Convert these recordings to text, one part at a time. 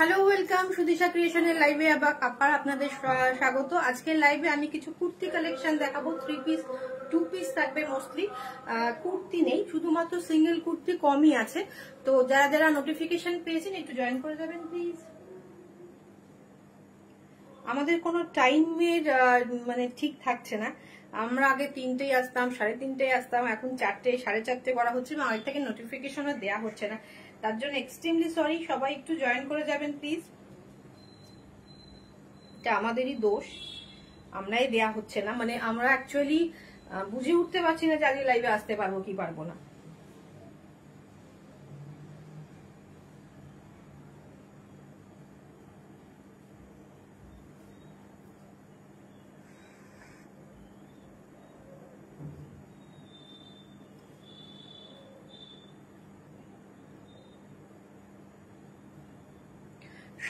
Hello, welcome সুদিশা ক্রিয়েশনের লাইভে আবার আপনাদের স্বাগত। আজকের লাইভে আমি কিছু কুর্তি কালেকশন দেখাবো। 3 পিস 2 পিস থাকবে মোস্টলি। কুর্তি নেই, শুধুমাত্র সিঙ্গেল কুর্তি কমই আছে। তো যারা যারা নোটিফিকেশন পেয়েছেন একটু জয়েন করে যাবেন প্লিজ। আমাদের কোনো টাইমের মানে ঠিক থাকছে না। আমরা আগে 3টেই আসতাম, 3:30 আসতাম, এখন 4টে 4:30 করা হচ্ছে এবং আগে থেকে নোটিফিকেশনও দেওয়া হচ্ছে না। তার জন্য এক্সট্রিমলি সরি। সবাই একটু জয়েন করে যাবেন প্লিজ। এটা আমাদেরই দোষ, আমরাই দেয়া হচ্ছে না। মানে আমরা অ্যাকচুয়ালি বুঝে উঠতে পারছি না যে আজকে লাইভে আসতে পারবো কি পারবো না।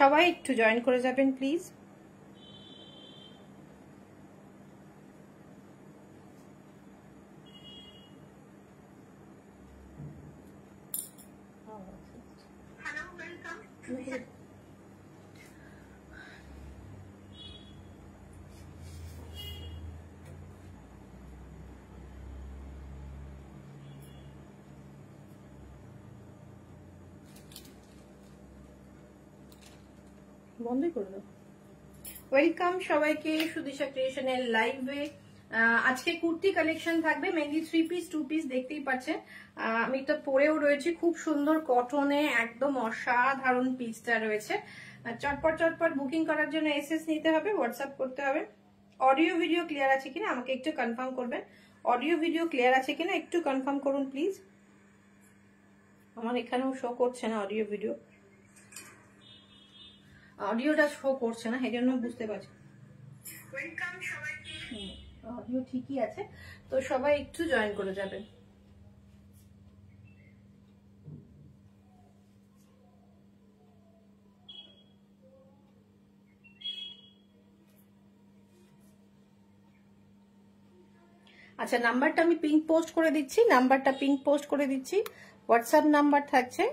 সবাই একটু জয়েন করে যাবেন প্লিজ। বন্ধই করে দাও। ওয়েলকাম সবাইকে সুদিশা ক্রিয়েশনের লাইভে। আজকে কুর্তি কালেকশন থাকবে, মেনলি 3 পিস 2 পিস দেখতেই পাচ্ছেন। আমি তো পরেও রয়েছি, খুব সুন্দর কটনে, একদম অসাধারণ পিসটা রয়েছে। চটপট চটপট বুকিং করার জন্য এসএস নিতে হবে, হোয়াটসঅ্যাপ করতে হবে। অডিও ভিডিও ক্লিয়ার আছে কিনা আমাকে একটু কনফার্ম করবেন। অডিও ভিডিও ক্লিয়ার আছে কিনা একটু কনফার্ম করুন প্লিজ। আমার এখানেও শো করছে না অডিও ভিডিও, অডিওটা শো করছে না, সেই জন্য বুঝতে পারছি। অডিও ঠিকই আছে, তো সবাই একটু জয়েন করে যাবেন। আচ্ছা, নাম্বারটা আমি পিন পোস্ট করে দিচ্ছি, নাম্বারটা পিন পোস্ট করে দিচ্ছি। হোয়াটসঅ্যাপ নাম্বার থাকছে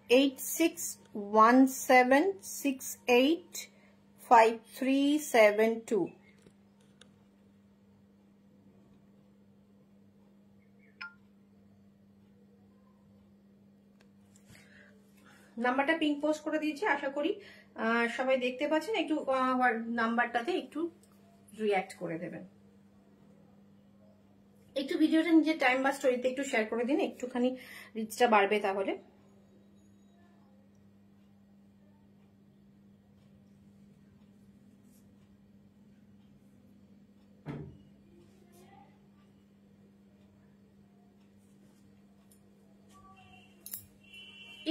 8617685372। নাম্বারটা পিন পোস্ট করে দিয়েছি, আশা করি সবাই দেখতে পাচ্ছেন। একটু নাম্বারটাতে একটু রিঅ্যাক্ট করে দেবেন। একটু ভিডিওটা নিজের টাইম বা স্টোরিতে একটু শেয়ার করে দিন, একটুখানি রিচটা বাড়বে তাহলে।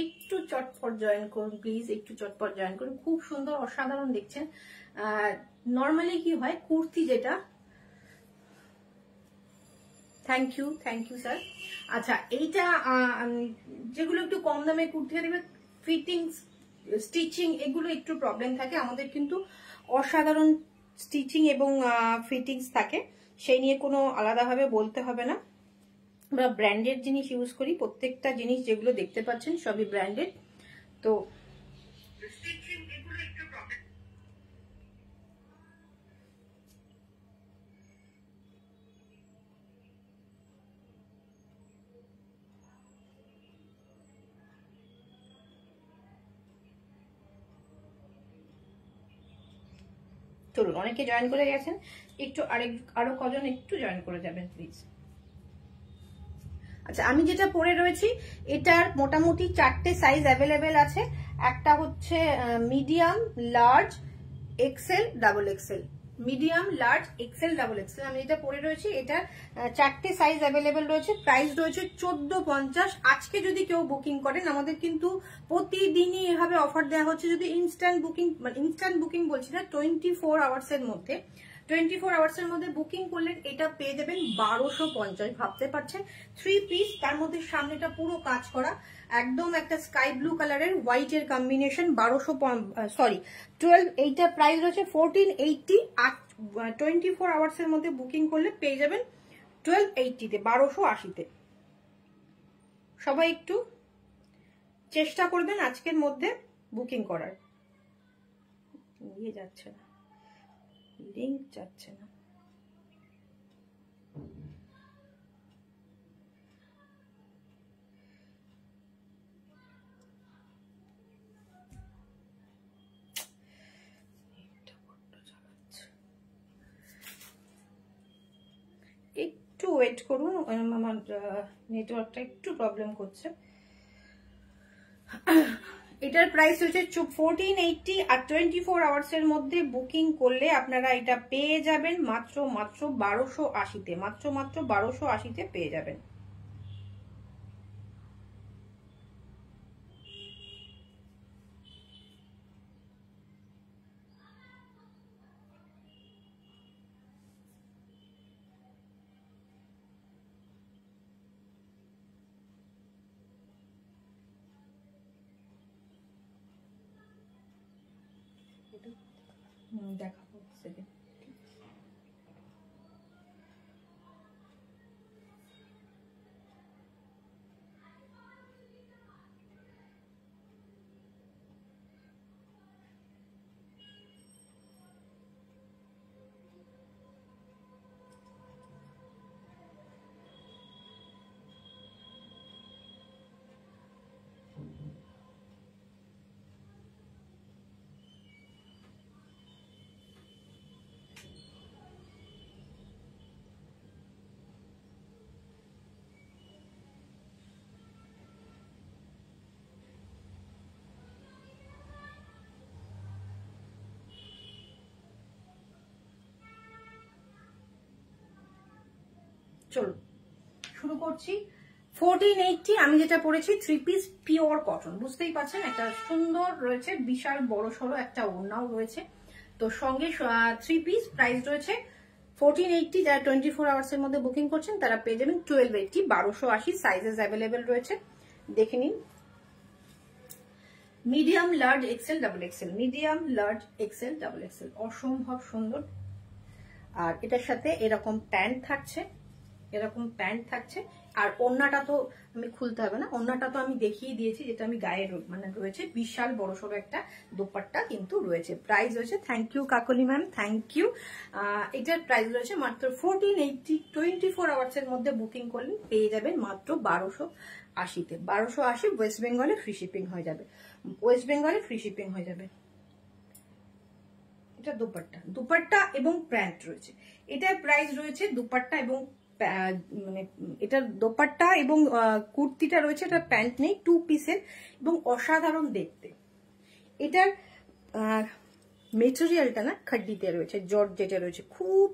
একটু চটপট জয়েন করুন প্লিজ, একটু চটপট জয়েন করুন। খুব সুন্দর অসাধারণ দেখছেন। নর্মালি কি হয়, কুর্তি যেটা, থ্যাংক ইউ স্যার। আচ্ছা, এইটা যেগুলো একটু কম দামে কুর্তি দেবে, ফিটিংস স্টিচিং এগুলো একটু প্রবলেম থাকে। আমাদের কিন্তু অসাধারণ স্টিচিং এবং ফিটিংস থাকে, সেই নিয়ে কোনো আলাদাভাবে বলতে হবে না। আমরা ব্র্যান্ডেড জিনিস ইউজ করি, প্রত্যেকটা জিনিস যেগুলো দেখতে পাচ্ছেন সবই ব্র্যান্ডেড। তো চলুন, অনেকে জয়েন করে গেছেন, একটু আরো কজন একটু জয়েন করে যাবেন প্লিজ। আচ্ছা, আমি যেটা পরে রয়েছি এটার মোটামুটি 4টে সাইজ অ্যাভেলেবেল আছে। একটা হচ্ছে medium, large, XL, double XL. Medium, large, XL, double XL আমি যেটা পরে রয়েছি এটা 4টে সাইজ অ্যাভেলেবেল রয়েছে। প্রাইস রয়েছে 1450। আজকে যদি কেউ বুকিং করেন, আমাদের কিন্তু প্রতিদিনই এভাবে অফার দেওয়া হচ্ছে। যদি ইনস্ট্যান্ট বুকিং বলছি না, 24 আওয়ার্সের মধ্যে 24 আওয়ার্সের মধ্যে বুকিং করলে এটা পেয়ে যাবেন 1250। ভাবতে পারছেন 3 পিস, তার মধ্যে সামনেটা পুরো কাজ করা, একদম একটা স্কাই ব্লু কালারের হোয়াইট এর কম্বিনেশন। 12 এইটার প্রাইস রয়েছে 1480। 24 আওয়ার্সের মধ্যে বুকিং করলে পেয়ে যাবেন 1280-তে, 1280-তে। সবাই একটু চেষ্টা করবেন আজকের মধ্যে বুকিং করার। ইয়ে যাচ্ছে না, লিঙ্ক যাচ্ছে না। একটু ওয়েট করুন, আমার নেটওয়ার্কটা একটু প্রবলেম করছে। এটার প্রাইস হচ্ছে 1480 আর 24 আওয়ার্স এর মধ্যে বুকিং করলে আপনারা এটা পেয়ে যাবেন মাত্র 1280-তে, মাত্র 1280-তে পেয়ে যাবেন। দেখাবো সেদিন। চলো শুরু করছি। 1480 আমি যেটা পরেছি 3 পিস পিওর কটন, বুঝতেই পারছেন একটা সুন্দর রয়েছে, বিশাল বড় সড়ো একটা ওড়নাও রয়েছে। তো সঙ্গে 3 পিস প্রাইস রয়েছে 1480। যারা 24 আওয়ার্স এর মধ্যে বুকিং করছেন তারা পেয়ে যাবেন 1280, 1280 সাইজেস অ্যাভেলেবেল রয়েছে, দেখে নিন। Medium, large, XL, double XL, medium, large, XL, double XL, অসম্ভব সুন্দর। আর এটার সাথে এরকম প্যান্ট থাকছে, এরকম প্যান্ট থাকছে। আর ওড়নাটা তো আমি খুলতে হবে না, ওড়নাটা তো আমি দেখিয়ে দিয়েছি, যেটা আমি গায়ে মানে রয়েছে বিশাল বড় সড়ো একটা দোপাট্টা কিন্তু রয়েছে। প্রাইস রয়েছে, thank you Kakoli ma'am, thank you. এটার প্রাইস রয়েছে মাত্র 1480। 24 আওয়ার্স এর মধ্যে বুকিং করলে পেয়ে যাবেন মাত্র 1280-তে। 1280 ওয়েস্ট বেঙ্গলে ফ্রি শিপিং হয়ে যাবে, ওয়েস্ট বেঙ্গলে ফ্রি শিপিং হয়ে যাবে। এটা দুপাট্টা, দুপাট্টা এবং প্যান্ট রয়েছে। এটার প্রাইস রয়েছে দুপাট্টা এবং মানে এটার দোপাট্টা এবং কুর্তিটা রয়েছে, এটা প্যান্ট নেই, 2 পিসের এবং অসাধারণ দেখতে। এটার মেটেরিয়ালটা না খাড্ডিতে রয়েছে, জর্জেটে রয়েছে, খুব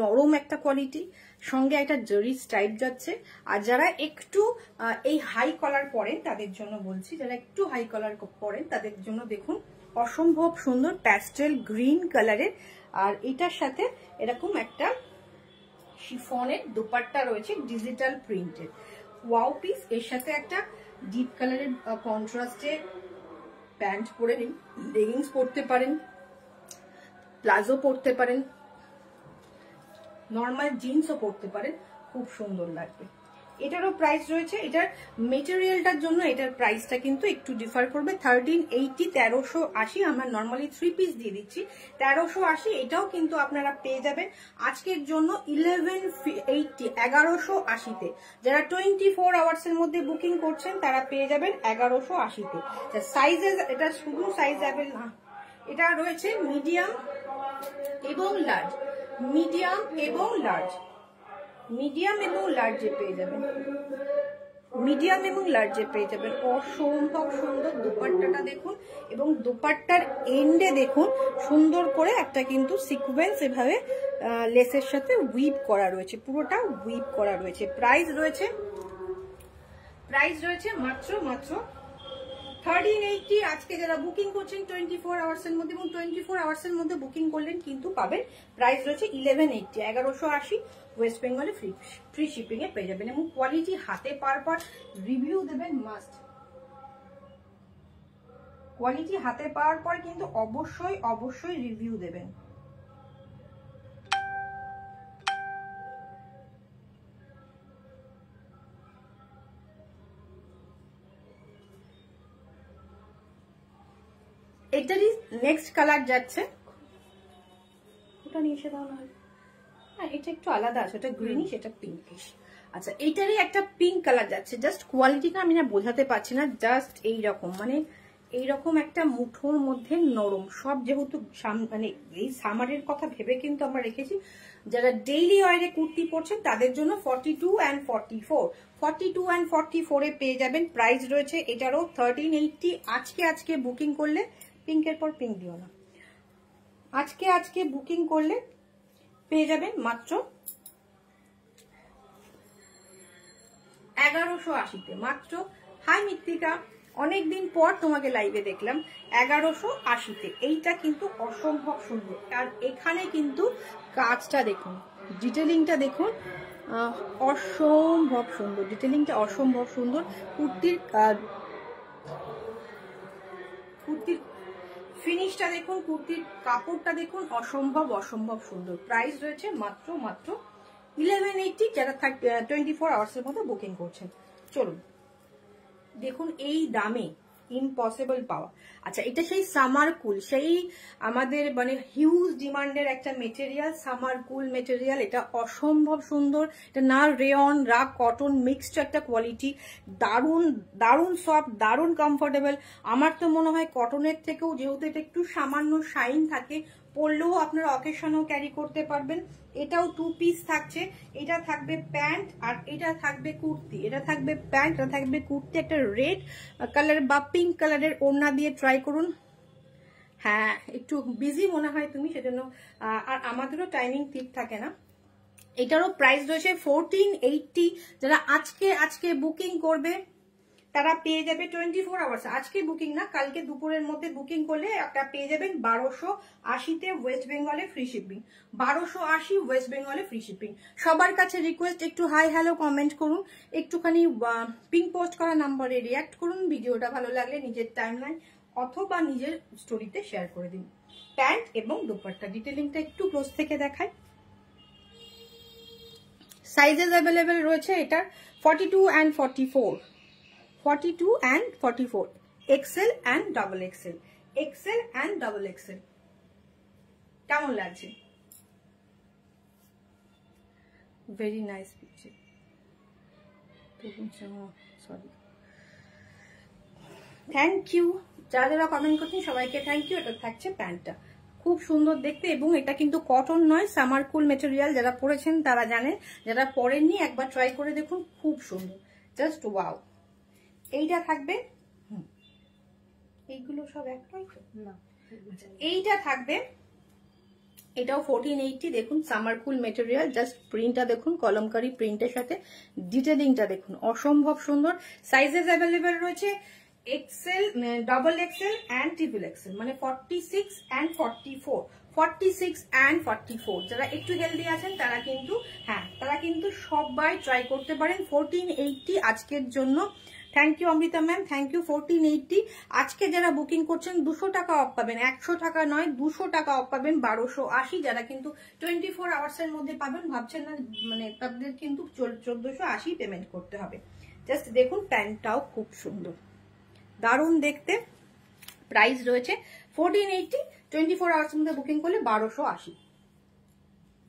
নরম একটা কোয়ালিটি, সঙ্গে একটা জরি স্টাইপ যাচ্ছে। আর যারা একটু এই হাই কলার পরেন তাদের জন্য বলছি, যারা একটু হাই কলার পরেন তাদের জন্য দেখুন অসম্ভব সুন্দর প্যাস্টেল গ্রিন কালারের। আর এটার সাথে এরকম একটা শিফনের দোপাট্টা রয়েছে ডিজিটাল প্রিন্টের, ওয়াও পিস। এর সাথে একটা ডিপ কালারের কন্ট্রাস্টে প্যান্ট পরে নিন, লেগিংস পরতে পারেন, প্লাজো পরতে পারেন, নর্মাল জিন্সও পরতে পারেন, খুব সুন্দর লাগবে। এটারও প্রাইস রয়েছে, এটার মেটেরিয়ালটার জন্য এটার প্রাইসটা কিন্তু একটু ডিফার করবে। 1380, 1380। আমরা নর্মালি 3 পিস দিয়ে দিচ্ছি 1380, এটাও কিন্তু আপনারা পেয়ে যাবেন আজকের জন্য 1180, 1180-তে। যারা 24 আওয়ার্স এর মধ্যে বুকিং করছেন তারা পেয়ে যাবেন 1180-তে। সাইজেস, এটা শুধু সাইজ অ্যাভেলেবল না, এটা রয়েছে মিডিয়াম এবং লার্জ, মিডিয়াম এবং লার্জ, মিডিয়াম এবং লার্জে পেয়ে যাবেন, মিডিয়াম এবং লার্জে পেয়ে যাবেন। অসম্ভব সুন্দর দোপাট্টাটা দেখুন, এবং দোপাট্টার এন্ডে দেখুন সুন্দর করে একটা কিন্তু সিকোয়েন্স এভাবে লেসের সাথে উইপ করা রয়েছে, পুরোটা উইপ করা রয়েছে। প্রাইস রয়েছে মাত্র 1380। আজকে যারা বুকিং করছেন 24 আওয়ার্স এর মধ্যে, এবং 24 আওয়ার্স এর মধ্যে বুকিং করলেন কিন্তু পাবেন। প্রাইস রয়েছে 1180, 1180 ওয়েস্ট বেঙ্গলে ফ্রি শিপিং এ পেয়ে যাবেন। এবং কোয়ালিটি হাতে পাওয়ার পর রিভিউ দেবেন মাস্ট, কোয়ালিটি হাতে পাওয়ার পর কিন্তু অবশ্যই রিভিউ দেবেন। এটারই নেক্সট কালার যাচ্ছে, ওটা নিয়ে এসে দাও না। হ্যাঁ, এটা একটু আলাদা আছে, ওটা গ্রিনিশ, এটা পিঙ্কিশ। আচ্ছা, এইটারই একটা পিঙ্ক কালার যাচ্ছে। জাস্ট কোয়ালিটিটা আমি না বোঝাতে পারছি না, জাস্ট এইরকম, মানে এইরকম একটা মুঠোর মধ্যে নরম। সব যেহেতু মানে এই সামারের কথা ভেবে কিন্তু আমরা রেখেছি, যারা ডেইলি ওয়ারে কুর্তি পরছেন তাদের জন্য 42 and 44, 42 and 44 এ পেয়ে যাবেন। প্রাইস রয়েছে এটারও 1380। আজকে বুকিং করলে, পিঙ্কের পর পিঙ্ক দিও না, আজকে বুকিং করলে পেয়ে যাবেন মাত্র 1180-তে। মাত্র। হাই মৃত্তিকা, অনেকদিন পর তোমাকে লাইভে দেখলাম। 1180-তে। এইটা কিন্তু অসম্ভব সুন্দর। আর এখানে কিন্তু কাজটা দেখুন, ডিটেলিংটা দেখুন, অসম্ভব সুন্দর, ডিটেলিংটা অসম্ভব সুন্দর। কুর্তির ফিনিশটা দেখুন, কুর্তির কাপড়টা দেখুন, অসম্ভব সুন্দর। প্রাইস রয়েছে মাত্র 1180, যারা 24 আওয়ার্সের মধ্যে বুকিং করছেন। চলুন দেখুন, এই দামে ইম্পসিবল পাওয়া। আচ্ছা, এটা সেই সামার কুল, সেই আমাদের মানে হিউজ ডিমান্ডের একটা মেটেরিয়াল, সামার কুল মেটেরিয়াল। এটা অসম্ভব সুন্দর। এটা না রেয়ন রা কটন মিক্সড একটা কোয়ালিটি, দারুণ সফট, দারুণ কমফোর্টেবল। আমার তো মনে হয় কটনের থেকেও, যেহেতু এটা একটু সামান্য শাইন থাকে, পরলেও আপনারা অকেশনও ক্যারি করতে পারবেন। এটাও 2 পিস থাকছে। এটা থাকবে প্যান্ট আর এটা থাকবে কুর্তি। এটা থাকবে প্যান্ট, এটা থাকবে কুর্তি। একটা রেড কালার বা পিঙ্ক কালারের ওড়না দিয়ে ট্রাই করুন। হ্যাঁ, একটু বিজি মনে হয় তুমি, সেজন্য। আর আমাদেরও টাইমিং ঠিক থাকে না। এটারও প্রাইস রয়েছে 1480। যারা আজকে বুকিং করবে তারা পেয়ে যাবে 24 আওয়ার্স। আজকে বুকিং না, কালকে দুপুরের মধ্যে বুকিং করলে একটা পেয়ে যাবেন 1280-তে, ওয়েস্ট বেঙ্গলে ফ্রি শিপিং। 1280 ওয়েস্ট বেঙ্গলে ফ্রি শিপিং। সবার কাছে রিকোয়েস্ট, একটু হাই হ্যালো কমেন্ট করুন, একটুখানি পিং পোস্ট করা নাম্বারে রিয়াক্ট করুন। ভিডিওটা ভালো লাগলে নিজের টাইমলাইন অথবা নিজের স্টোরিতে শেয়ার করে দিন। প্যান্ট এবং দুপাট্টা ডিটেলিংটা একটু ক্লোজ থেকে দেখায়। সাইজেস অ্যাভেলেবেল রয়েছে এটার 42 and 44, 42 and 44, XL and double XL, XL and double XL। কেমন লাগছে? Very nice picture. Sorry, thank you যারা কমেন্ট করছেন সবাইকে থ্যাংক ইউ। এটা থাকছে প্যান্টটা, খুব সুন্দর দেখতে, এবং এটা কিন্তু কটন নয়, সামার কুল মেটেরিয়াল। যারা পরেছেন তারা জানেন, যারা পরেননি একবার ট্রাই করে দেখুন, খুব সুন্দর, জাস্ট ওয়াও। এইটা থাকবে, এইগুলো সব এক নয় তো না, এইটা থাকবে, এটাও 1480। দেখুন সামার কুল মেটেরিয়াল, জাস্ট প্রিন্টটা দেখুন, কলমকারি প্রিন্টের সাথে ডিটেলিংটা দেখুন, অসম্ভব সুন্দর। সাইজেস অ্যাভেলেবেল রয়েছে XL, double XL and triple XL, মানে 46 and 44, 46 and 44। যারা একটু হেলদি আছেন তারা কিন্তু, হ্যাঁ, তারা কিন্তু সবাই ট্রাই করতে পারেন। 1480 আজকের জন্য। Thank you Amrita ma'am, thank you. 1480 আজকে যারা বুকিং করছেন 200 টাকা অফ পাবেন, 100 টাকা নয়, 200 টাকা অফ পাবেন। 1280 যারা কিন্তু 24 আওয়ার্সের মধ্যে পাবেন, ভাবছেন না, মানে তাদের কিন্তু 1480 পেমেন্ট করতে হবে। জাস্ট দেখুন, প্যান্টটাও খুব সুন্দর, দারুণ দেখতে। প্রাইস রয়েছে 1480, 24 আওয়ার্স মধ্যে বুকিং করলে 1280।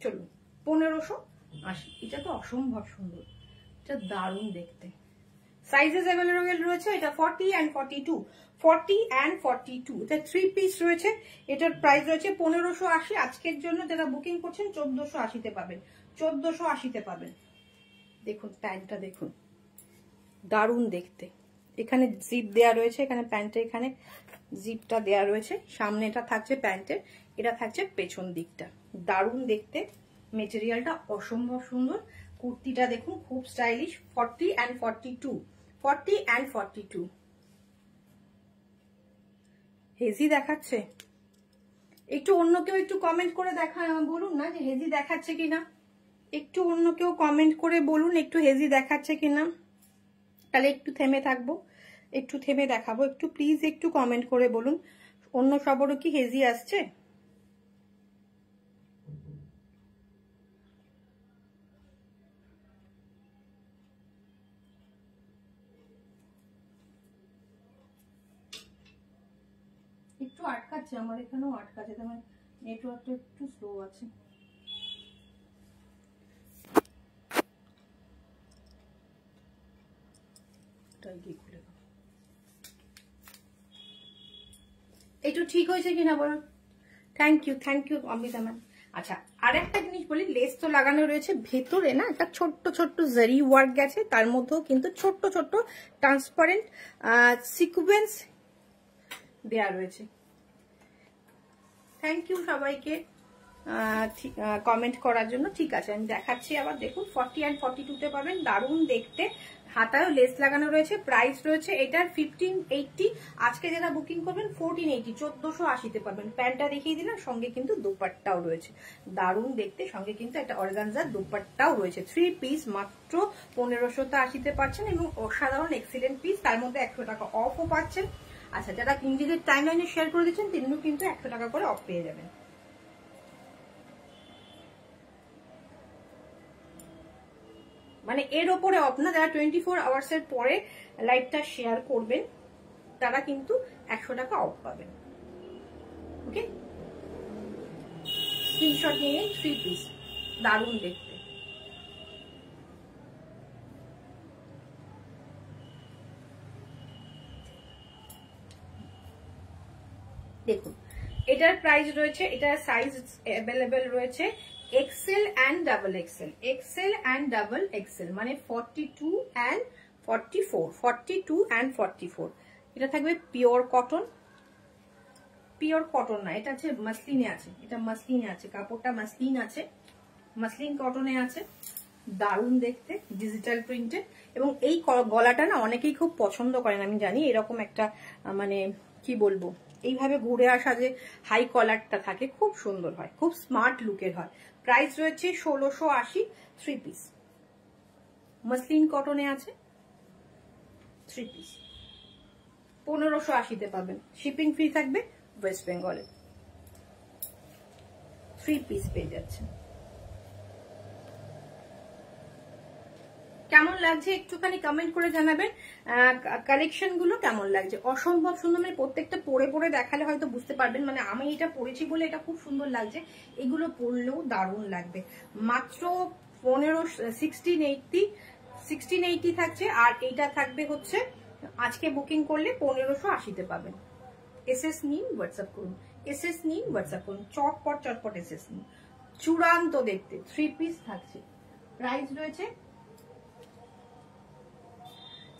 চলুন 1580। এটা তো অসম্ভব সুন্দর, এটা দারুণ দেখতে। সাইজেস অ্যাভেলেবেল রয়েছে, এটা 40 and 42, 40 and 42। এটা 3 পিস রয়েছে। এটার প্রাইস রয়েছে 1580। আজকের জন্য যারা বুকিং করছেন 1480-তে পাবেন, 1480-তে পাবেন। দেখুন প্যান্টটা দেখুন, দারুণ দেখতে। এখানে জিপ দেয়া রয়েছে, এখানে প্যান্টের এখানে জিপটা দেয়া রয়েছে। সামনে এটা থাকছে প্যান্টের, এটা থাকছে পেছন দিকটা, দারুণ দেখতে। মেটেরিয়ালটা অসম্ভব সুন্দর। কুর্তিটা দেখুন, খুব স্টাইলিশ। 40 and 42, 40 and 42। হেজি দেখাচ্ছে? একটু অন্য কেউ একটু কমেন্ট করে বলুন না যে হেজি দেখাচ্ছে কিনা। একটু অন্য কেউ কমেন্ট করে বলুন একটু হেজি দেখাচ্ছে কিনা, তাহলে একটু থেমে থাকবো, একটু থেমে দেখাবো। একটু প্লিজ একটু কমেন্ট করে বলুন অন্য সবারও কি হেজি আসছে। একটু আটকাচ্ছে, আমার এখানেও আটকাচ্ছে, তার মানে নেটওয়ার্কটা একটু স্লো আছে। একটু ঠিক হয়েছে কিনা বলো। Thank you Amrita ma'am. আচ্ছা, আর একটা জিনিস বলি, লেস তো লাগানো রয়েছে, ভেতরে না একটা ছোট্ট ছোট্ট জারি ওয়ার্ক গেছে, তার মধ্যেও কিন্তু ছোট্ট ছোট্ট ট্রান্সপারেন্ট সিকোয়েন্স দেয়া রয়েছে। থ্যাংক ইউ সবাইকে কমেন্ট করার জন্য। ঠিক আছে, আমি দেখাচ্ছি আবার। দেখুন 40 and 42-তে পাবেন, দারুণ দেখতে। হাতায়ও লেস লাগানো রয়েছে। প্রাইস রয়েছে এটার 1580। আজকে যারা বুকিং করবেন 1480, 1480-তে পাবেন। প্যান্টটা দেখিয়ে দিলাম, সঙ্গে কিন্তু দোপাট্টাও রয়েছে, দারুণ দেখতে। সঙ্গে কিন্তু একটা অর্গানজার দোপাট্টাও রয়েছে। 3 পিস মাত্র 1580-তে পাচ্ছেন, এবং অসাধারণ এক্সিলেন্ট পিস। তার মধ্যে 100 টাকা অফও পাচ্ছেন। আচ্ছা, যারা নিজেদের টাইমলাইনে শেয়ার করে দিচ্ছেন তিনিও কিন্তু 100 টাকা করে অফ পেয়ে যাবেন। মানে এর ওপরে অফ না, যারা 24 আওয়ার্সের পরে লাইভটা শেয়ার করবেন তারা কিন্তু 100 টাকা অফ পাবেন। ওকে, স্ক্রিনশট নিয়ে 3 পিস, দারুণ দেখতে। দেখুন এটার প্রাইস রয়েছে, এটার সাইজ অ্যাভেলেবেল রয়েছে XL and double XL, XL and double XL, মানে 42 and 44, 42 and 44। এটা থাকবে পিওর কটন, পিওর কটন না, এটা হচ্ছে মাসলিনে আছে, এটা মাসলিনে আছে, কাপড়টা মাসলিন আছে, মাসলিন কটনে আছে, দারুণ দেখতে, ডিজিটাল প্রিন্টেড। এবং এই গলাটা না অনেকেই খুব পছন্দ করেন, আমি জানি। এরকম একটা মানে কি বলবো, এইভাবে ঘুরে আসা যে হাই কলারটা থাকে, খুব সুন্দর হয়, খুব স্মার্ট লুকের হয়। প্রাইস রয়েছে 1680, 3 পিস, মাসলিন কটনে আছে, 3 পিস 1580-তে পাবেন। শিপিং ফ্রি থাকবে ওয়েস্ট বেঙ্গলে। 3 পিস পেয়ে যাচ্ছে। কেমন লাগছে একটুখানি কমেন্ট করে জানাবেন। কালেকশন গুলো কেমন লাগছে, অসম্ভব সুন্দর। মানে প্রত্যেকটা পরে পরে দেখালে হয়তো বুঝতে পারবেন, মানে আমি এটা পরেছি বলে এটা খুব সুন্দর লাগছে, এগুলো পরলেও দারুণ লাগবে। মাত্র 1680 থাকছে। আর এইটা থাকবে হচ্ছে আজকে বুকিং করলে 1580-তে পাবেন। এসএস নিন, হোয়াটসঅ্যাপ করুন, এসএস নিন, হোয়াটসঅ্যাপ করুন, চটপট চটপট এসএস নিন। চূড়ান্ত দেখতে 3 পিস থাকছে। প্রাইস রয়েছে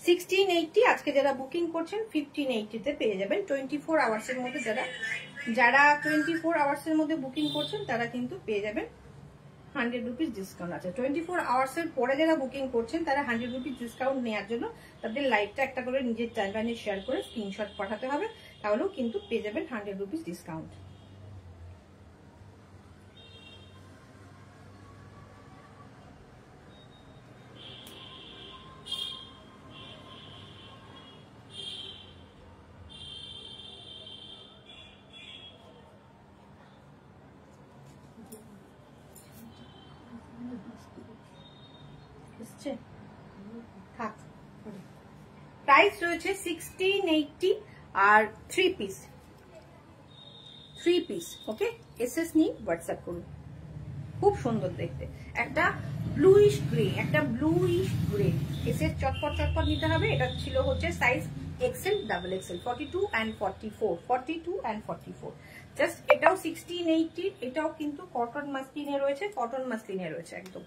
1680। আজকে যারা বুকিং করছেন 1580-তে পেয়ে যাবেন। 24 আওয়ার্সের মধ্যে যারা 24 আওয়ার্সের মধ্যে বুকিং করছেন তারা কিন্তু পেয়ে যাবেন 100 রুপিস ডিসকাউন্ট আছে। 24 আওয়ার্সের পরে যারা বুকিং করছেন তারা 100 রুপিস ডিসকাউন্ট নেওয়ার জন্য তাদের লাইভটা একটা করে নিজের টাইমলাইনে শেয়ার করে স্ক্রিনশট পাঠাতে হবে, তাহলেও কিন্তু পেয়ে যাবেন 100 রুপিস ডিসকাউন্ট। প্রাইস রয়েছে 1680 আর 3 পিস, 3 পিস। ওকে, এসএস নিয়ে হোয়াটসঅ্যাপ করুন। খুব সুন্দর দেখতে, একটা ব্লুইশ গ্রে, একটা ব্লুইশ গ্রে। এসএস চটপট চটপট নিতে হবে। এটা ছিল হচ্ছে size Excel, double Excel, 42 and 44, 42 and 44। Just এটাও 1680। এটাও কিন্তু কটন মাসলিনে রয়েছে, কটন মাসলিনে রয়েছে, একদম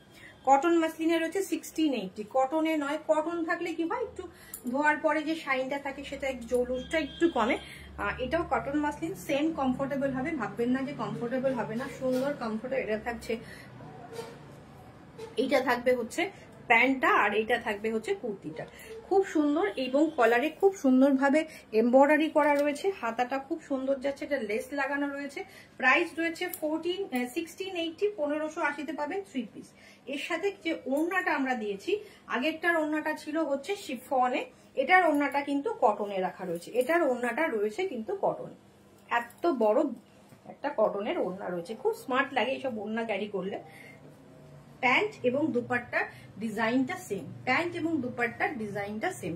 কটন মাসলিনে রয়েছে 1680। কটনে নয়, কটন থাকলে কি হয় একটু ধোয়ার পরে যে শাইনটা থাকে সেটা জৌলুসটা একটু কমে। এটাও কটন মাসলিন, সেম কমফোর্টেবল হবে, ভাববেন না যে কমফোর্টেবল হবে না, সুন্দর কমফোর্টেবল। এটা থাকছে, এইটা থাকবে হচ্ছে প্যান্টটা, আর এইটা থাকবে হচ্ছে কুর্তিটা, খুব সুন্দর। এবং কলারে খুব সুন্দরভাবে এমব্রয়ডারি করা রয়েছে, হাতাটা খুব সুন্দর যাচ্ছে, এটা লেস লাগানো রয়েছে। প্রাইস রয়েছে 1680, 1580-তে পাবেন 3 পিস। এর সাথে যে ওড়নাটা আমরা দিয়েছি, আগেরটার ওড়নাটা ছিল হচ্ছে শিফনে, এটার ওড়নাটা কিন্তু কটনে রাখা রয়েছে, এটার ওড়নাটা রয়েছে কিন্তু কটন। এত বড় একটা কটনের ওড়না রয়েছে, খুব স্মার্ট লাগে এইসব ওড়না ক্যারি করলে। প্যান্ট এবং দুপাট্টার ডিজাইনটা সেম, প্যান্ট এবং দুপাট্টার ডিজাইনটা সেম।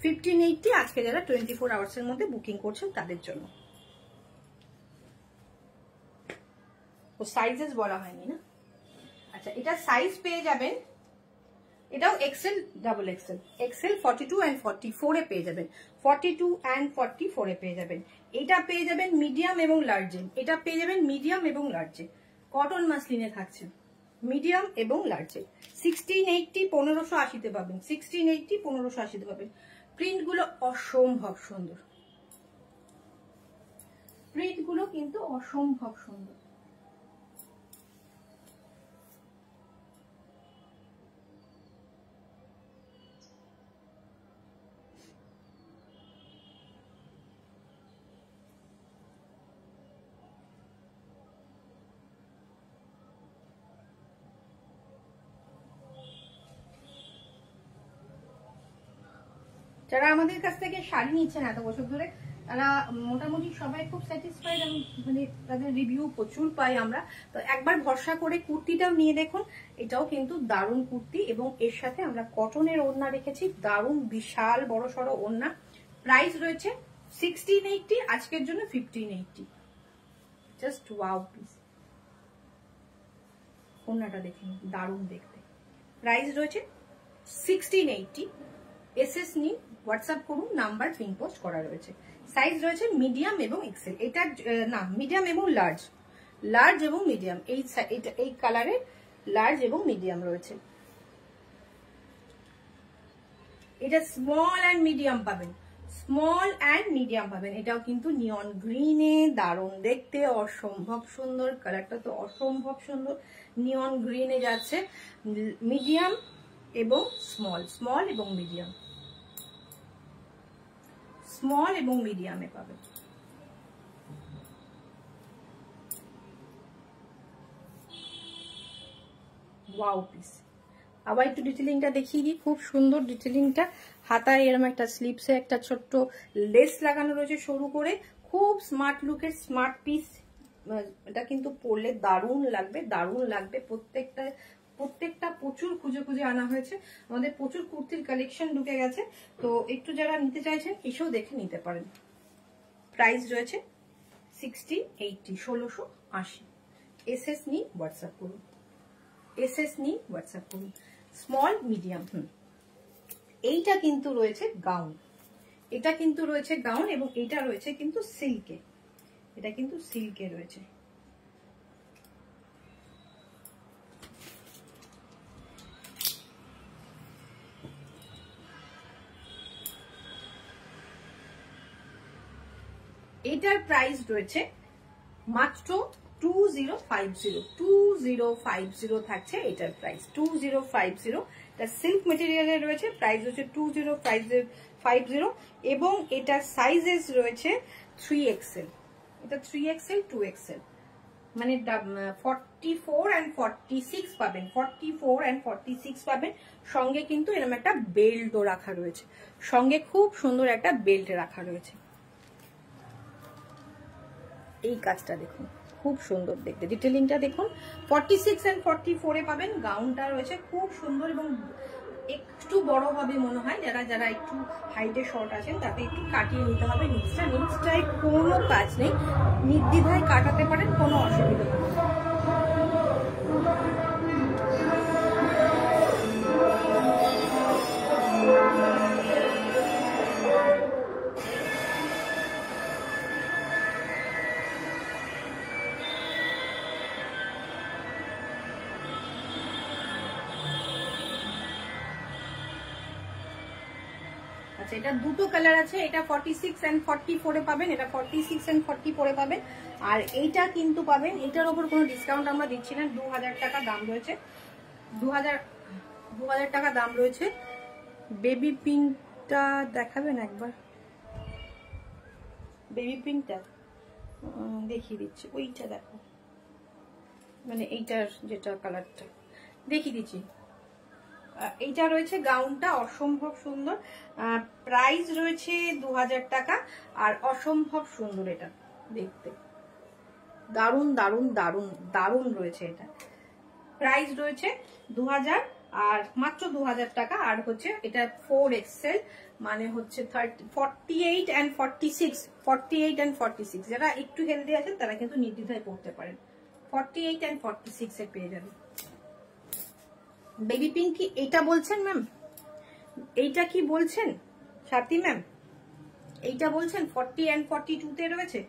1580 আজকে যারা 24 আওয়ার্সের মধ্যে বুকিং করছেন তাদের জন্য। ও সাইজেস বলা হয়নি না। আচ্ছা, এটা সাইজ পেয়ে যাবেন, এটাও XL double XL, XL 42 and 44 এ পেয়ে যাবেন, 42 and 44 এ পেয়ে যাবেন। এটা পেয়ে যাবেন মিডিয়াম এবং লার্জে, এটা পেয়ে যাবেন মিডিয়াম এবং লার্জে, কটন মাসলিনে থাকছে মিডিয়াম এবং লার্জে। 1680 1580 পাবেন, 1680 1580 পাবেন। প্রিন্ট গুলো অসম্ভব সুন্দর, প্রিন্ট গুলো কিন্তু অসম্ভব সুন্দর। যারা আমাদের কাছ থেকে শাড়ি নিচ্ছেন এত বছর ধরে, তারা মোটামুটি সবাই খুব স্যাটিসফাইড, মানে তাদের রিভিউ প্রচুর পাই আমরা। তো একবার ভরসা করে কুর্তিটাও নিয়ে দেখুন, এটাও কিন্তু দারুণ কুর্তি, এবং এর সাথে আমরা কটনের ওড়না রেখেছি, দারুণ বিশাল বড় সড়ো ওড়না। প্রাইস রয়েছে 1680, আজকের জন্য 1580। জাস্ট ওয়াও প্লিজ, ওড়নাটা দেখুন দারুণ দেখতে। প্রাইস রয়েছে 1680। এসএস নিন, হোয়াটসঅ্যাপ করুন, নাম্বার পিন পোস্ট করা রয়েছে। সাইজ রয়েছে মিডিয়াম এবং এক্সেল, এটা না মিডিয়াম এবং লার্জ, লার্জ এবং মিডিয়াম, এই কালারে লার্জ এবং মিডিয়াম রয়েছে। এটা স্মল অ্যান্ড মিডিয়াম পাবেন, স্মল অ্যান্ড মিডিয়াম পাবেন। এটাও কিন্তু নিয়ন গ্রিনে, দারুণ দেখতে, অসম্ভব সুন্দর, কালারটা তো অসম্ভব সুন্দর, নিয়ন গ্রিনে যাচ্ছে। মিডিয়াম এবং স্মল, স্মল এবং মিডিয়াম, স্মল এবং মিডিয়ামে পাবেন। Wow piece. আবার একটু ডিটেলিংটা দেখিয়ে দিই, খুব সুন্দর ডিটেলিংটা। হাতায় এরকম একটা স্লিপসে একটা ছোট্ট লেস লাগানো রয়েছে সরু করে, খুব স্মার্ট লুকের স্মার্ট পিস। এটা কিন্তু পরলে দারুণ লাগবে, দারুণ লাগবে। প্রত্যেকটা প্রচুর খুঁজে খুঁজে আনা হয়েছে, আমাদের প্রচুর কুর্তির কালেকশন ঢুকে গেছে। তো একটু যারা নিতে চাইছেন এসেও দেখে নিতে পারেন। প্রাইস রয়েছে 1680, 1680। এসএস নিয়ে হোয়াটসঅ্যাপ করুন, এসএস নিয়ে হোয়াটসঅ্যাপ করুন। Small medium. এইটা কিন্তু রয়েছে গাউন, এটা কিন্তু রয়েছে গাউন, এবং এটা রয়েছে কিন্তু সিল্কে, এটা কিন্তু সিল্কে রয়েছে। এটার প্রাইস রয়েছে মাত্র 2050, 2050 থাকছে এটার প্রাইস, 2050। এটা সিল্ক মেটেরিয়ালের রয়েছে, প্রাইস হচ্ছে 2050, এবং এটার সাইজেস রয়েছে 3XL, এটা 3XL 2XL, মানে 44 and 46 পাবেন, 44 and 46 পাবেন। সঙ্গে কিন্তু এরকম একটা বেল্টও রাখা রয়েছে, সঙ্গে খুব সুন্দর একটা বেল্ট রাখা রয়েছে। এই কাজটা দেখুন, খুব সুন্দর দেখতে, ডিটেলিংটা দেখুন। 46 and 44 এ পাবেন। গাউনটা রয়েছে খুব সুন্দর, এবং একটু বড় হবে মনে হয়, যারা একটু হাইটে শর্ট আছেন তাতে একটু কাটিয়ে নিতে হবে। নিচটায় কোনো কাজ নেই, নির্দ্বিধায় কাটাতে পারেন, কোনো অসুবিধা নেই। আচ্ছা, এটা দুটো কালার আছে, এটা 46 and 44 এ পাবেন, এটা 46 and 44 এ পাবেন। আর এইটা কিন্তু পাবেন, এটার উপর কোনো ডিসকাউন্ট আমরা দিচ্ছি না, 2000 টাকা দাম রয়েছে, 2000 টাকা দাম রয়েছে। বেবি পিঙ্কটা দেখাবেন একবার, বেবি পিঙ্কটা দেখিয়ে দিচ্ছি, ওইটা দেখো, মানে এইটার যেটা কালারটা দেখিয়ে দিচ্ছি। এইটা রয়েছে গাউনটা, অসম্ভব সুন্দর, প্রাইস রয়েছে 2000 টাকা। আর অসম্ভব সুন্দর এটা দেখতে, দারুণ দারুণ দারুণ দারুণ রয়েছে। এটা প্রাইস রয়েছে 2000, আর মাত্র 2000 টাকা। আর হচ্ছে এটা 4XL, মানে হচ্ছে 48 and 46, 48 and 46। যারা একটু হেলদি আছেন তারা কিন্তু নির্দ্বিধায় পড়তে পারেন। 48 and 46 এ পেয়ে যাবে। বেবি পিঙ্ক কি এইটা বলছেন ম্যাম? এইটা কি বলছেন স্বাতী ম্যাম? এইটা বলছেন 40 and 42 তে রয়েছে?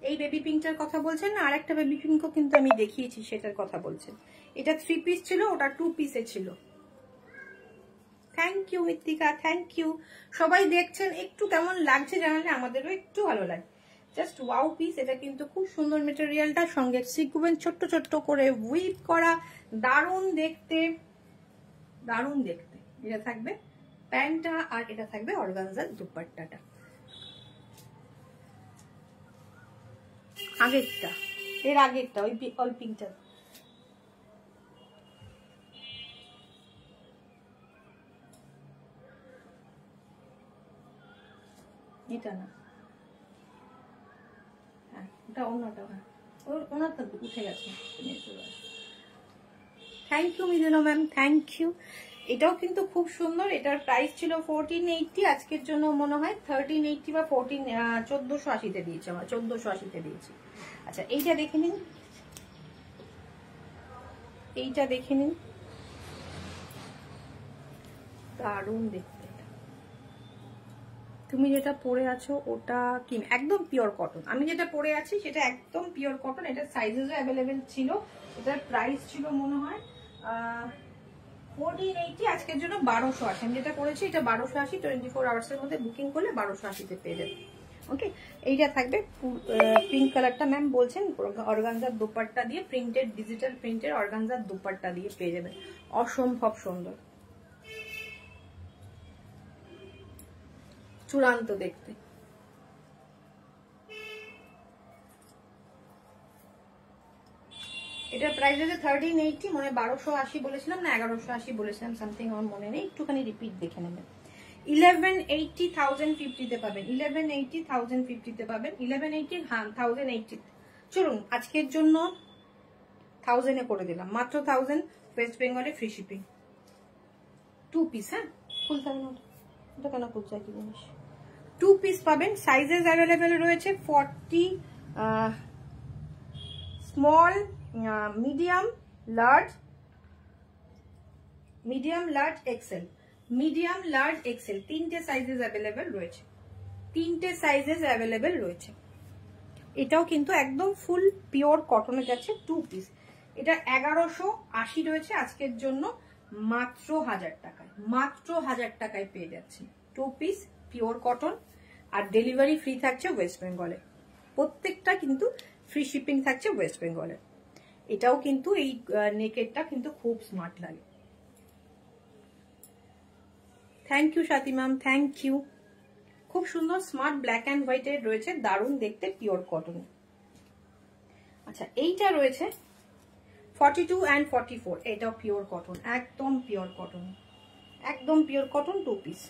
এই বেবি পিঙ্কটার কথা বলছেন না? আরেকটা বেবি পিঙ্কও কিন্তু আমি দেখিয়েছি, সেটার কথা বলছেন। এটা 3 পিস ছিল, ওটা 2 পিসে ছিল। থ্যাংক ইউ মৃত্তিকা, থ্যাংক ইউ। সবাই দেখছেন, একটু কেমন লাগছে জানালে আমাদেরও একটু ভালো লাগে। Just wow piece. এটা কিন্তু খুব সুন্দর মেটেরিয়ালটা, সঙ্গে সিকোয়েন্স ছোট্ট ছোট্ট করে উইভ করা, দারুণ দেখতে, দারুণ দেখতে। এটা থাকবে প্যান্টটা, আর এটা থাকবে অর্গানজার দুপাট্টাটা। আগেরটা, এর আগেরটা ওই পিঙ্কটা, এটা না, হ্যাঁ ওটা অন্যটা, হ্যাঁ ওনারটা উঠে গেছে। থ্যাংক ইউ মিলনো ম্যাম, থ্যাংক ইউ। এটাও কিন্তু খুব সুন্দর। এটার প্রাইস ছিল 1480, আজকের জন্য মনে হয় 1380 বা 1480-তে দিয়েছি, আমরা 1480-তে দিয়েছি। আচ্ছা এইটা দেখে নিন, এইটা দেখে নিন, দারুণ দেখতে। তুমি যেটা পরে আছো ওটা কি একদম পিওর কটন? আমি যেটা পরে আছি সেটা একদম পিওর কটন। এটা সাইজেসও অ্যাভেলেবেল ছিল। এটার প্রাইস ছিল মনে হয় 1480, আজকের জন্য 1280। আমি যেটা করেছি এটা 1280, 24 আওয়ার্সের মধ্যে বুকিং করলে 1280-তে পেয়ে যাবে। ওকে, এইটা থাকবে পিঙ্ক কালারটা ম্যাম বলছেন, অর্গানজার দুপাট্টা দিয়ে, প্রিন্টেড, ডিজিটাল প্রিন্টের অর্গানজার দুপাট্টা দিয়ে পেয়ে যাবেন। অসম্ভব সুন্দর, চূড়ান্ত দেখতে। এটার প্রাইস আছে 1380, মনে 1280 বলেছিলাম না 1180 বলেছিলাম, সামথিং আমার মনে নেই, একটুখানি রিপিট দেখে নেবেন। 1180 1050-তে পাবেন, 1180 1050-তে পাবেন, 1180 হ্যাঁ 1080। চলুন আজকের জন্য 1000-এ করে দিলাম, মাত্র 1000, ওয়েস্ট বেঙ্গলে ফ্রি শিপিং। 2 পিস, হ্যাঁ খুলতে হবে না ওটা, কেন খুলছে কি জিনিস। 2 পিস পাবেন, সাইজেস অ্যাভেলেবেল রয়েছে 40, small, medium, large, medium, large, XL, medium, large, XL, 3টে সাইজেস অ্যাভেলেবেল রয়েছে, 3টে সাইজেস অ্যাভেলেবেল রয়েছে। এটাও কিন্তু একদম ফুল পিওর কটনে যাচ্ছে, 2 পিস। এটা 1180 রয়েছে, আজকের জন্য মাত্র 1000 টাকায়, মাত্র 1000 টাকায় পেয়ে যাচ্ছি 2 পিস পিওর কটন। আর ডেলিভারি ফ্রি থাকছে ওয়েস্ট বেঙ্গলে, প্রত্যেকটা কিন্তু ফ্রি শিপিং থাকছে ওয়েস্ট বেঙ্গলে। এটাও কিন্তু এই নেকেটটা কিন্তু খুব স্মার্ট লাগে। Thank you Swati ma'am, thank you. খুব সুন্দর স্মার্ট ব্ল্যাক অ্যান্ড হোয়াইটের রয়েছে, দারুণ দেখতে, পিওর কটন। আচ্ছা এইটা রয়েছে 42 and 44, এটাও পিওর কটন, একদম পিওর কটন, একদম পিওর কটন, 2 পিস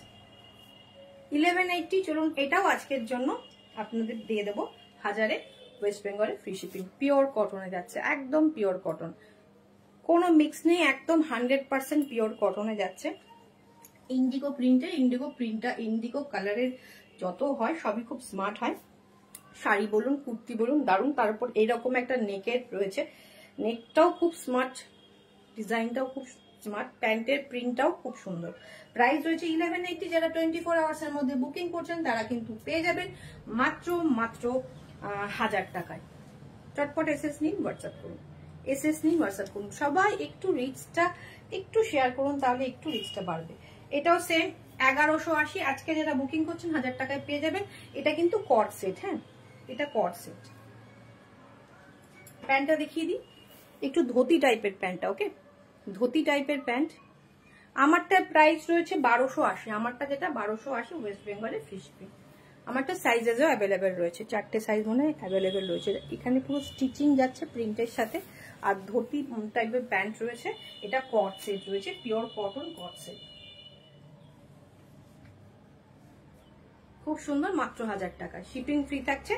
1180। চলুন এটাও আজকের জন্য আপনাদের দিয়ে দেবো 1000-এ, ওয়েস্ট বেঙ্গলে ফ্রি শিপিং। পিওর কটনে যাচ্ছে, একদম পিওর কটন, কোনো মিক্স নেই, একদম 100% পিওর কটনে যাচ্ছে। ইন্ডিগো প্রিন্টের, ইন্ডিগো প্রিন্টটা, ইন্ডিগো কালারের যত হয় সবই খুব স্মার্ট হয়, শাড়ি বলুন কুর্তি বলুন দারুণ। তার উপর এইরকম একটা নেকের রয়েছে, নেকটাও খুব স্মার্ট, ডিজাইনটাও খুব স্মার্ট, প্যান্টের প্রিন্টটাও খুব সুন্দর। প্রাইস রয়েছে 1180, যারা 24 আওয়ার্সের মধ্যে বুকিং করছেন তারা কিন্তু পেয়ে যাবেন মাত্র মাত্র 1000 টাকায়। চটপট এসএস নিন, হোয়াটসঅ্যাপ করুন, এসএস নিন, হোয়াটসঅ্যাপ করুন। সবাই একটু রিচটা একটু শেয়ার করুন, তাহলে একটু রিচটা বাড়বে। এটাও সেম 1180, আজকে যারা বুকিং করছেন 1000 টাকায় পেয়ে যাবেন। এটা কিন্তু কট সেট, হ্যাঁ এটা কট সেট। প্যান্টটা দেখিয়ে দিই, একটু ধুতি টাইপের প্যান্টটা, ওকে ধুতি টাইপের প্যান্ট। আমারটার প্রাইস রয়েছে 1280, আমারটা যেটা 1280 ওয়েস্ট বেঙ্গলে ফ্রি শিপিং। আমারটা সাইজেসও অ্যাভেলেবেল রয়েছে, 4টে সাইজ মনে হয় অ্যাভেলেবেল রয়েছে। এখানে পুরো স্টিচিং যাচ্ছে প্রিন্টের সাথে, আর ধুতি টাইপের প্যান্ট রয়েছে। এটা কট সেট রয়েছে, পিওর কটন কট সেট, খুব সুন্দর, মাত্র 1000 টাকা, শিপিং ফ্রি থাকছে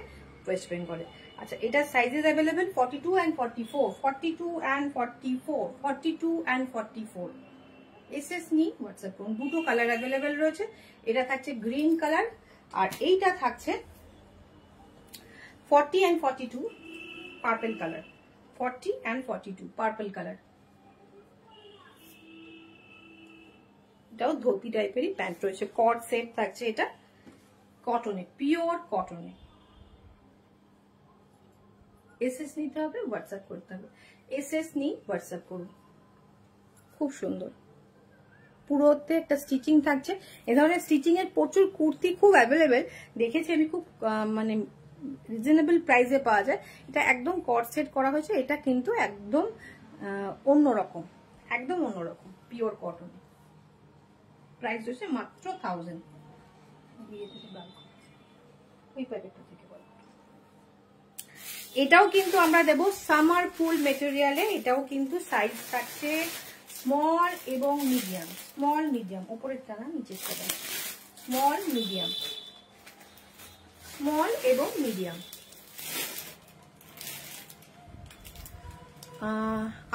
ওয়েস্ট বেঙ্গলে। আচ্ছা এটার sizes available 42 and 44, 42 and 44, 42 and 44। SS নিই, হোয়াটসঅ্যাপ করুন। দুটো কালার অ্যাভেলেবেল রয়েছে, এটা থাকছে গ্রিন কালার, আর এইটা থাকছে 40 and 42 purple colour, 40 and 42 purple colour. এটাও ধোতি টাইপেরই প্যান্ট রয়েছে, কট সেট থাকছে, এটা কটনে, পিওর কটনে। এসএস নিতে হবে, হোয়াটসঅ্যাপ করতে হবে, এসএস নিয়ে হোয়াটসঅ্যাপ করুন। খুব সুন্দর, পুরোতে একটা স্টিচিং থাকছে। এ ধরনের স্টিচিং এর প্রচুর কুর্তি খুব অ্যাভেলেবেল দেখেছি আমি, খুব মানে রিজনেবল প্রাইসে পাওয়া যায়। এটা একদম কট সেট করা হয়েছে, এটা কিন্তু একদম অন্যরকম, একদম অন্যরকম, পিওর কটন। প্রাইস হচ্ছে মাত্র 1000। এটাও কিন্তু আমরা দেবো সামার কুল মেটেরিয়ালে। এটাও কিন্তু সাইজ থাকছে স্মল এবং মিডিয়াম, স্মল মিডিয়াম, উপরেরটা না নিচেরটা, স্মল মিডিয়াম, স্মল এবং মিডিয়াম।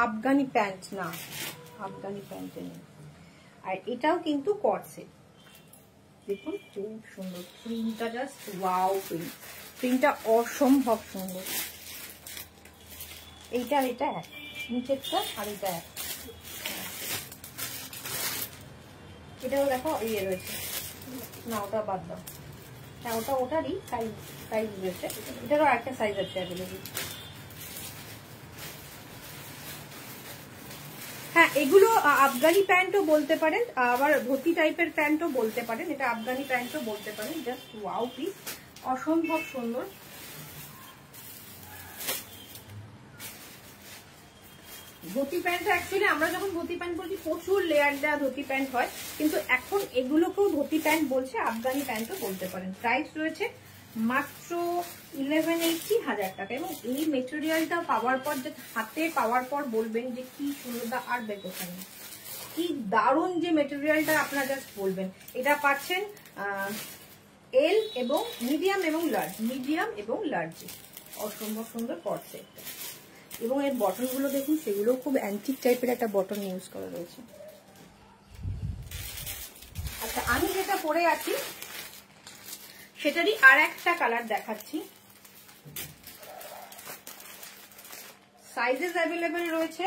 আফগানি প্যান্ট না, আফগানি প্যান্টে নেই। আর এটাও কিন্তু কট সেট, দেখুন খুব সুন্দর প্রিন্টটা, জাস্ট ওয়াও প্রিন্ট, প্রিন্টটা অসম্ভব সুন্দর। এইটা এটা এক, নিচেরটা আর এটা এক। এটাও দেখো ইয়ে রয়েছে, না ওটা বাদ দাও, হ্যাঁ ওটা ওটারই সাইজ, সাইজ রয়েছে, এটারও একটা সাইজ আছে অ্যাভেলেবল। হ্যাঁ এগুলো আফগানি প্যান্টও বলতে পারেন, আবার ধুতি টাইপের প্যান্টও বলতে পারেন, এটা আফগানি প্যান্টও বলতে পারেন। জাস্ট ওয়াও পিস, অসম্ভব সুন্দর। ধুতি প্যান্ট অ্যাকচুয়ালি আমরা যখন ধুতি প্যান্ট বলছি প্রচুর লেয়ার দেওয়া ধুতি প্যান্ট হয়, কিন্তু এখন এগুলোকেও ধুতি প্যান্ট বলছে, আফগানি প্যান্টও বলতে পারেন। প্রাইস রয়েছে মাত্র 1180, 1000 টাকা। এবং এই মেটেরিয়ালটা পাওয়ার পর, যে হাতে পাওয়ার পর বলবেন যে কি সুন্দর, আর দেখো কি দারুণ যে মেটেরিয়ালটা, আপনারা জাস্ট বলবেন। এটা পাচ্ছেন এল এবং মিডিয়াম এবং লার্জ, মিডিয়াম এবং লার্জে, অসম্ভব সুন্দর কট সেটটা। এবং এর বটন গুলো দেখুন, সেগুলো খুব অ্যান্টিক টাইপের একটা বটন ইউজ করা রয়েছে। আচ্ছা আমি যেটা পরে আছি সেটারই আর একটা কালার দেখাচ্ছি। সাইজেস অ্যাভেলেবেল রয়েছে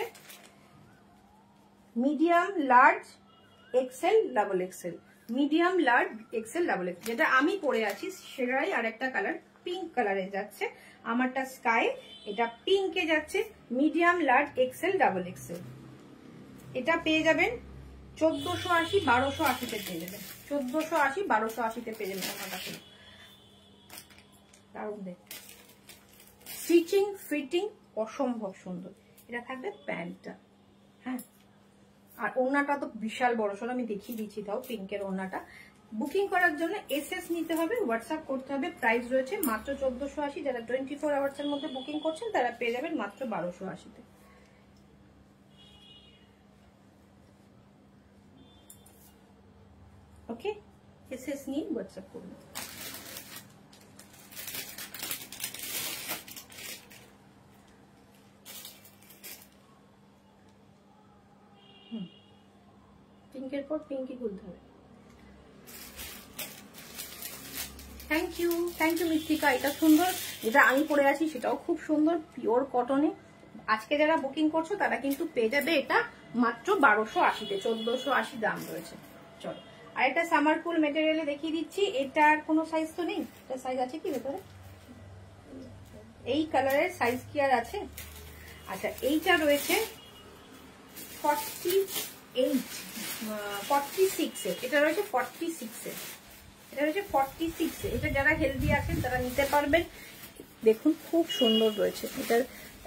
medium, large, XL, double XL, medium, large, XL, double XL. যেটা আমি পরে আছি সেটাই আর একটা কালার, পিঙ্ক কালারে যাচ্ছে, আমারটা স্কাই, এটা পিঙ্কে যাচ্ছে। Medium, large, XL, double XL. এটা পেয়ে যাবেন 1480, 1280-তে পেয়ে যাবেন, 1480, 1280-তে পেয়ে যাবেন আমার কাছে। দারুণ দেখ, স্টিচিং ফিটিং অসম্ভব সুন্দর। এটা থাকবে প্যান্টটা, হ্যাঁ। আর ওড়নাটা তো বিশাল বড় সড়, আমি দেখিয়ে দিচ্ছি, তাও পিঙ্কের ওড়নাটা। বুকিং করার জন্য এসএস নিতে হবে, হোয়াটসঅ্যাপ করতে হবে। প্রাইস রয়েছে মাত্র 1480। যারা 24 আওয়ার্স এর মধ্যে বুকিং করছেন তারা পেয়ে যাবেন মাত্র 1280-তে। ওকে, এসএস নিয়ে হোয়াটসঅ্যাপ করুন। পিঙ্কের পর পিঙ্কই খুলতে হবে। Thank you, thank you Mishtika. এটা সুন্দর, যেটা আমি পরে আছি সেটাও খুব সুন্দর, পিওর কটনে। আজকে যারা বুকিং করছো তারা কিন্তু পেয়ে যাবে এটা মাত্র 1280-তে, 1480 দাম রয়েছে। চলো আর এটা সামার কুল মেটেরিয়ালে দেখিয়ে দিচ্ছি। এটার কোনো সাইজ তো নেই, এটা সাইজ আছে কি ভেতরে? এই কালারের সাইজ কি আর আছে? আচ্ছা এইটা রয়েছে 46 এর, এটা রয়েছে 46 এর, এটা রয়েছে 46 এ। এটা যারা হেলদি আছেন তারা নিতে পারবেন। দেখুন খুব সুন্দর রয়েছে,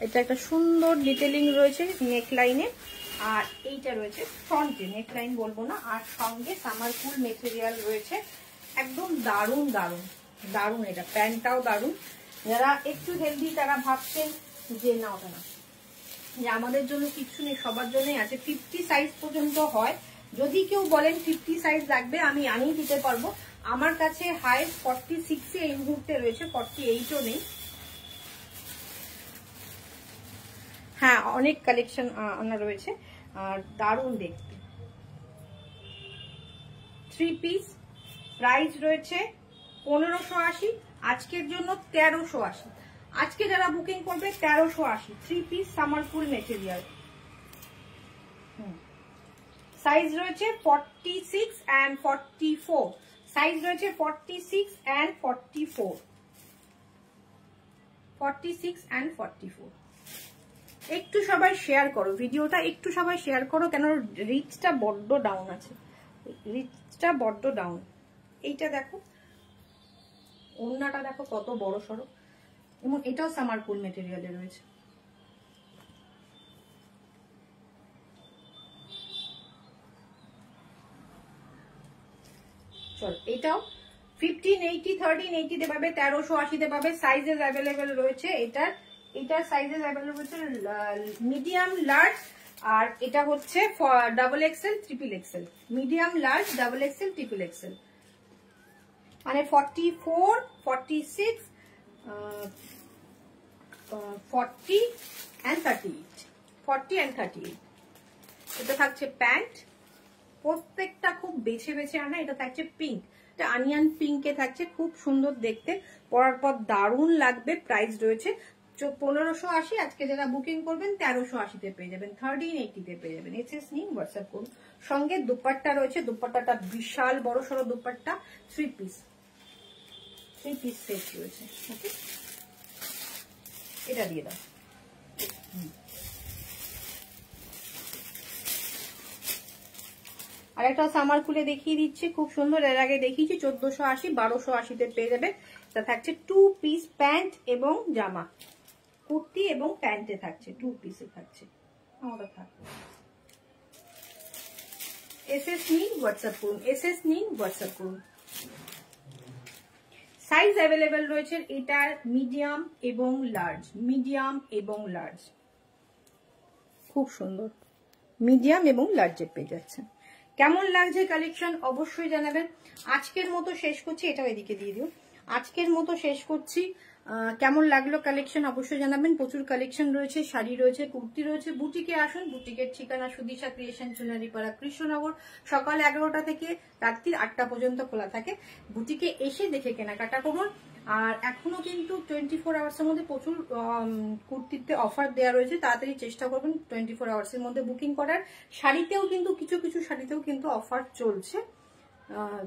এটা একটা সুন্দর ডিটেলিং রয়েছে নেক লাইনে। আর এইটা রয়েছে ফ্রন্টে, নেক লাইন বলবো না, আর সঙ্গে সামার কুল মেটেরিয়াল রয়েছে। একদম দারুণ দারুণ দারুণ, এটা প্যান্টটাও দারুণ। যারা একটু হেলদি তারা ভাবছেন যে না ওটা না, যে আমাদের জন্য কিছু নেই, সবার জন্যই আছে। 50 সাইজ পর্যন্ত হয়। যদি কেউ বলেন 50 সাইজ লাগবে, আমি আনিয়ে দিতে পারবো। আমার কাছে হাই 46 এই মুহূর্তে রয়েছে, 48ও নেই। হ্যাঁ অনেক কালেকশন আনা রয়েছে, আর দারুণ দেখতে। 3 পিস, প্রাইস রয়েছে 1580, আজকের জন্য 1380। আজকে যারা বুকিং করবে 1380 3 পিস সামারপুল মেটেরিয়াল। সাইজ রয়েছে 46 and 44, সাইজ রয়েছে 46 and 44, 46 and 44। একটু সবাই শেয়ার করো ভিডিওটা, একটু সবাই শেয়ার করো, কেন রিচটা বড্ড ডাউন আছে, রিচটা বড্ড ডাউন। এইটা দেখো, ওড়নাটা দেখো কত বড় সড়ো, এবং এটাও সামারপুল মেটেরিয়ালে রয়েছে। চল এটাও 1580 1380 তে পাবে, 1380 তে পাবে। সাইজেস অ্যাভেলেবেল রয়েছে এটার সাইজেস অ্যাভেলেবেল রয়েছে মিডিয়াম লার্জ, আর এটা হচ্ছে double XL triple Excel, medium large double XL triple XL, মানে 44 46 40 and 38, 40 and 38। এটা থাকছে প্যান্ট, প্রত্যেকটা খুব বেছে বেছে আনা। এটা থাকছে পিঙ্ক, এটা অনিয়ন পিঙ্কে থাকছে, খুব সুন্দর দেখতে, পরার পর দারুণ লাগবে। প্রাইস রয়েছে 1580, আজকে যারা বুকিং করবেন 1380 তে পেয়ে যাবেন, 1380 তে পেয়ে যাবেন। এসএস নিন, হোয়াটসঅ্যাপ করুন। সঙ্গে দুপাট্টা রয়েছে, দুপাট্টাটা বিশাল বড় সড়ো দুপাট্টা, 3 পিস সেট রয়েছে। ওকে, এটা দিয়ে দাও। আর একটা সামার খুলে দেখিয়ে দিচ্ছি, খুব সুন্দর, এর আগে দেখিয়েছি 1480 1280 তে পেয়ে যাবে। এটা থাকছে 2 পিস প্যান্ট এবং জামা, কুর্তি এবং প্যান্টে থাকছে, 2 পিসে থাকছে। আমাদের থাক এসএস নিন, হোয়াটসঅ্যাপ করুন, এসএস নিন, হোয়াটসঅ্যাপ করুন। সাইজ অ্যাভেলেবেল রয়েছে এটার মিডিয়াম এবং লার্জ, মিডিয়াম এবং লার্জ, খুব সুন্দর মিডিয়াম এবং লার্জে পেয়ে যাচ্ছে। কেমন লাগছে কালেকশন অবশ্যই জানাবেন। আজকের মতো শেষ করছি, এটাও এদিকে দিয়ে দিও। আজকের মতো শেষ করছি, কেমন লাগলো কালেকশন অবশ্যই জানাবেন। প্রচুর কালেকশন রয়েছে, শাড়ি রয়েছে, কুর্তি রয়েছে। বুটিকে আসুন, বুটিকের ঠিকানা সুদিশা ক্রিয়েশন, চুনারিপাড়া, কৃষ্ণনগর। সকাল 11টা থেকে রাত্রি 8টা পর্যন্ত খোলা থাকে। বুটিকে এসে দেখে কেনাকাটা করুন। আর এখনো কিন্তু 24 আওয়ার্সের মধ্যে প্রচুর কুর্তিতে অফার দেওয়া রয়েছে, তাড়াতাড়ি চেষ্টা করবেন 24 আওয়ার্সের মধ্যে বুকিং করার। শাড়িতেও কিন্তু কিছু শাড়িতেও কিন্তু অফার চলছে,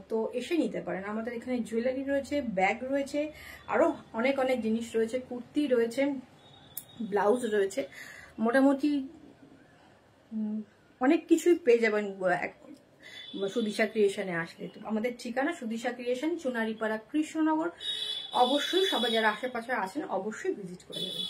তো এসে নিতে পারেন। আমাদের এখানে জুয়েলারি রয়েছে, ব্যাগ রয়েছে, আরো অনেক অনেক জিনিস রয়েছে, কুর্তি রয়েছে, ব্লাউজ রয়েছে, মোটামুটি অনেক কিছুই পেয়ে যাবেন সুদিশা ক্রিয়েশনে আসলে। তো আমাদের ঠিকানা সুদিশা ক্রিয়েশন, চুনারিপাড়া, কৃষ্ণনগর। অবশ্যই সবাই যারা আশেপাশে আসেন অবশ্যই ভিজিট করে যাবেন।